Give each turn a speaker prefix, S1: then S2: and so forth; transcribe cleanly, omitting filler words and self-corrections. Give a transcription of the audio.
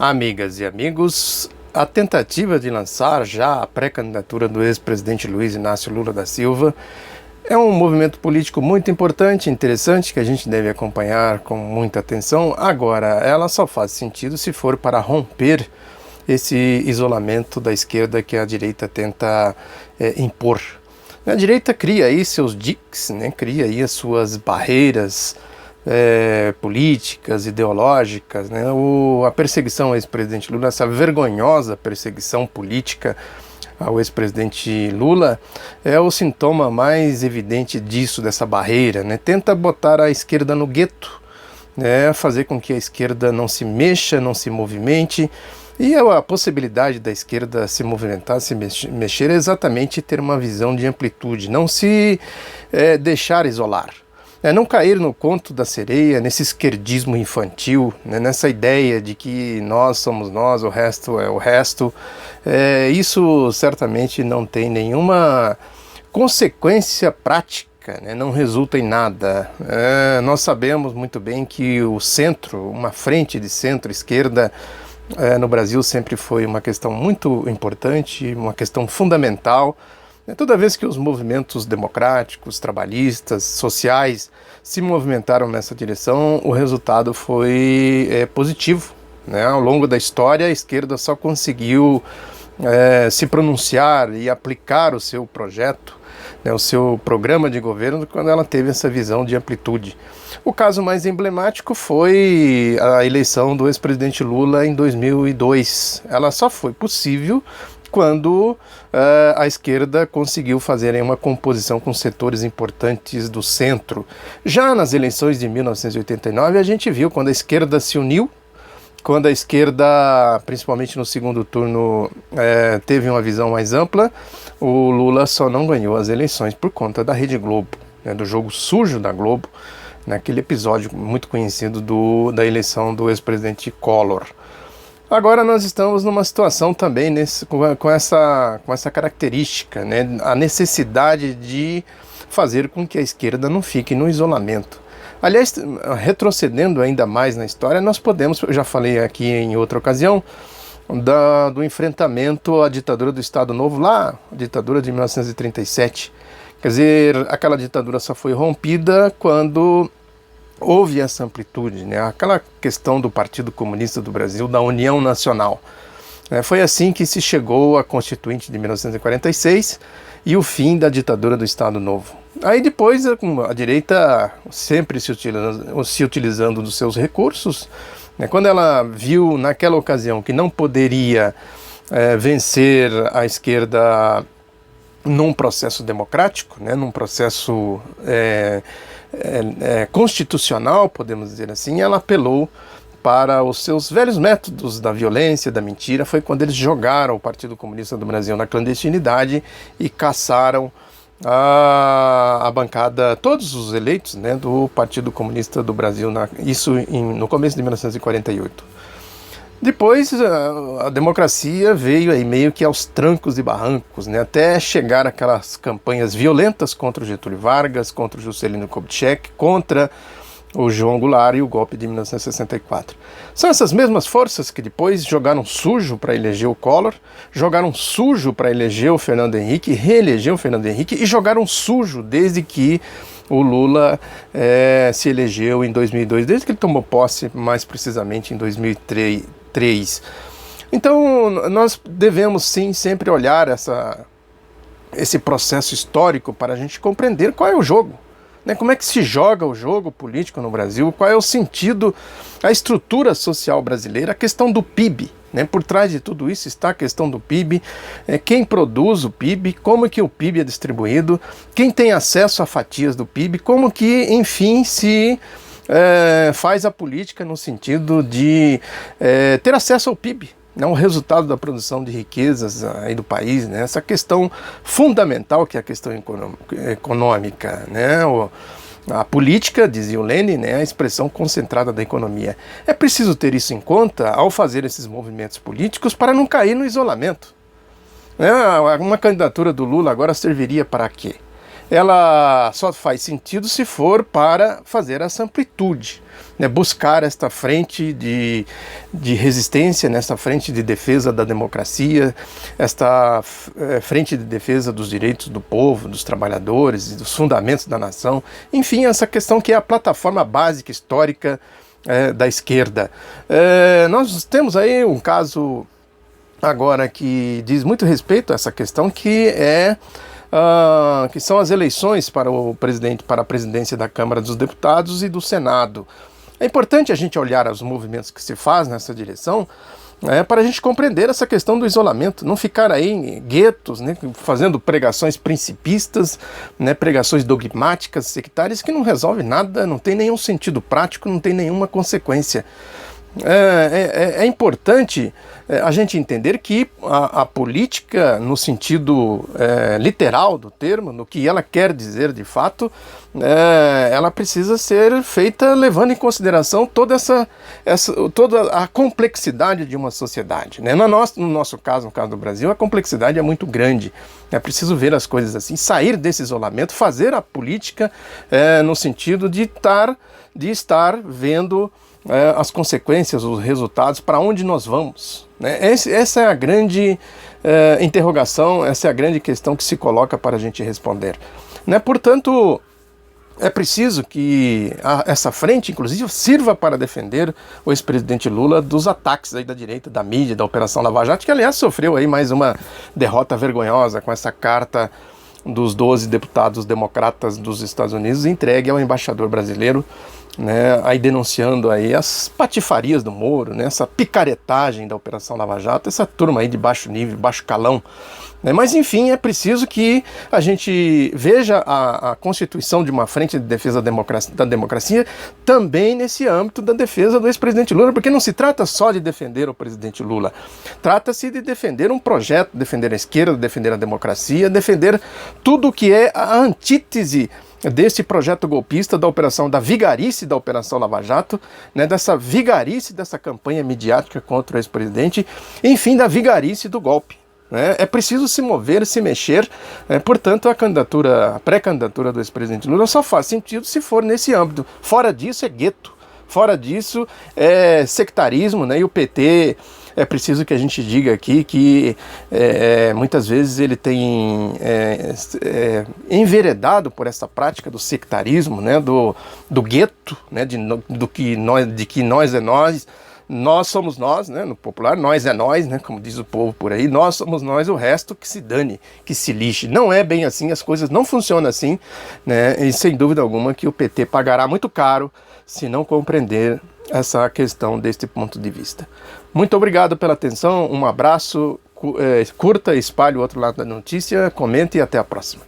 S1: Amigas e amigos, a tentativa de lançar já a pré-candidatura do ex-presidente Luiz Inácio Lula da Silva é um movimento político muito importante, interessante, que a gente deve acompanhar com muita atenção. Agora, ela só faz sentido se for para romper esse isolamento da esquerda que a direita tenta impor. A direita cria aí seus diques, cria aí as suas barreiras políticas, ideológicas, a perseguição ao ex-presidente Lula, essa vergonhosa perseguição política ao ex-presidente Lula é o sintoma mais evidente disso, dessa barreira, Tenta botar a esquerda no gueto, fazer com que a esquerda não se mexa, não se movimente, e a possibilidade da esquerda se movimentar, se mexer é exatamente ter uma visão de amplitude, não se deixar isolar. Não cair no conto da sereia, nesse esquerdismo infantil, nessa ideia de que nós somos nós, o resto é o resto. Isso certamente não tem nenhuma consequência prática, não resulta em nada. Nós sabemos muito bem que o centro, uma frente de centro-esquerda no Brasil sempre foi uma questão muito importante, uma questão fundamental. Toda vez que os movimentos democráticos, trabalhistas, sociais se movimentaram nessa direção, o resultado foi positivo. Ao longo da história, a esquerda só conseguiu se pronunciar e aplicar o seu projeto, o seu programa de governo, quando ela teve essa visão de amplitude. O caso mais emblemático foi a eleição do ex-presidente Lula em 2002. Ela só foi possível quando a esquerda conseguiu fazer uma composição com setores importantes do centro. Já nas eleições de 1989, a gente viu quando a esquerda se uniu, quando a esquerda, principalmente no segundo turno, teve uma visão mais ampla, o Lula só não ganhou as eleições por conta da Rede Globo, do jogo sujo da Globo, naquele episódio muito conhecido da eleição do ex-presidente Collor. Agora nós estamos numa situação também com essa característica, a necessidade de fazer com que a esquerda não fique no isolamento. Aliás, retrocedendo ainda mais na história, nós podemos, eu já falei aqui em outra ocasião, do enfrentamento à ditadura do Estado Novo, lá, a ditadura de 1937. Quer dizer, aquela ditadura só foi rompida quando houve essa amplitude, aquela questão do Partido Comunista do Brasil, da União Nacional. Foi assim que se chegou à Constituinte de 1946 e o fim da ditadura do Estado Novo. Aí depois a direita sempre se utilizando dos seus recursos, quando ela viu naquela ocasião que não poderia vencer a esquerda num processo democrático, num processo constitucional, podemos dizer assim, ela apelou para os seus velhos métodos da violência, da mentira. Foi quando eles jogaram o Partido Comunista do Brasil na clandestinidade e caçaram a bancada, todos os eleitos do Partido Comunista do Brasil, isso no começo de 1948. Depois a democracia veio aí meio que aos trancos e barrancos, até chegar aquelas campanhas violentas contra o Getúlio Vargas, contra o Juscelino Kubitschek, contra o João Goulart e o golpe de 1964. São essas mesmas forças que depois jogaram sujo para eleger o Collor, jogaram sujo para eleger o Fernando Henrique, reeleger o Fernando Henrique e jogaram sujo desde que o Lula se elegeu em 2002, desde que ele tomou posse, mais precisamente em 2003. Então nós devemos sim sempre olhar esse processo histórico para a gente compreender qual é o jogo. Como é que se joga o jogo político no Brasil, qual é o sentido, a estrutura social brasileira, a questão do PIB. Por trás de tudo isso está a questão do PIB, quem produz o PIB, como que o PIB é distribuído, quem tem acesso a fatias do PIB, como que, enfim, se faz a política no sentido de ter acesso ao PIB. O resultado da produção de riquezas aí do país, essa questão fundamental que é a questão econômica, a política, dizia o Lenin, a expressão concentrada da economia. É preciso ter isso em conta ao fazer esses movimentos políticos para não cair no isolamento. Uma candidatura do Lula agora serviria para quê? ela só faz sentido se for para fazer essa amplitude, né? Buscar esta frente de resistência, nesta frente de defesa da democracia, esta frente de defesa dos direitos do povo, dos trabalhadores e dos fundamentos da nação, enfim, essa questão que é a plataforma básica histórica da esquerda. Nós temos aí um caso agora que diz muito respeito a essa questão, que são as eleições para a presidência da Câmara dos Deputados e do Senado. É importante a gente olhar os movimentos que se faz nessa direção, para a gente compreender essa questão do isolamento, não ficar aí em guetos, né, fazendo pregações principistas, né, pregações dogmáticas, sectárias, que não resolvem nada, não tem nenhum sentido prático, não tem nenhuma consequência. É importante a gente entender que a política, no sentido literal do termo, no que ela quer dizer de fato, ela precisa ser feita levando em consideração toda a complexidade de uma sociedade, né? No nosso caso, no caso do Brasil, a complexidade é muito grande. É preciso ver as coisas assim, sair desse isolamento, fazer a política no sentido de estar vendo as consequências, os resultados, para onde nós vamos, né? Essa é a grande interrogação, essa é a grande questão que se coloca para a gente responder, né? Portanto, é preciso que essa frente, inclusive, sirva para defender o ex-presidente Lula dos ataques aí da direita, da mídia, da Operação Lava Jato, que aliás sofreu aí mais uma derrota vergonhosa com essa carta dos 12 deputados democratas dos Estados Unidos entregue ao embaixador brasileiro, né, aí denunciando aí as patifarias do Moro, né, essa picaretagem da Operação Lava Jato, essa turma aí de baixo nível, baixo calão, né? Mas enfim, é preciso que a gente veja a constituição de uma frente de defesa da democracia também nesse âmbito da defesa do ex-presidente Lula, porque não se trata só de defender o presidente Lula, trata-se de defender um projeto, defender a esquerda, defender a democracia, defender tudo que é a antítese desse projeto golpista, da vigarice da Operação Lava Jato, né, dessa vigarice dessa campanha midiática contra o ex-presidente, enfim, da vigarice do golpe, né? É preciso se mover, se mexer, portanto a pré-candidatura do ex-presidente Lula só faz sentido se for nesse âmbito. Fora disso é gueto, fora disso é sectarismo, né? E o PT, é preciso que a gente diga aqui que muitas vezes ele tem enveredado por essa prática do sectarismo, né, do gueto, né, de que nós é nós somos nós, né, no popular, nós é nós, né, como diz o povo por aí, nós somos nós, o resto que se dane, que se lixe. Não é bem assim, as coisas não funcionam assim, né, e sem dúvida alguma que o PT pagará muito caro se não compreender essa questão deste ponto de vista. Muito obrigado pela atenção, um abraço, curta, espalhe o outro lado da notícia, comente e até a próxima.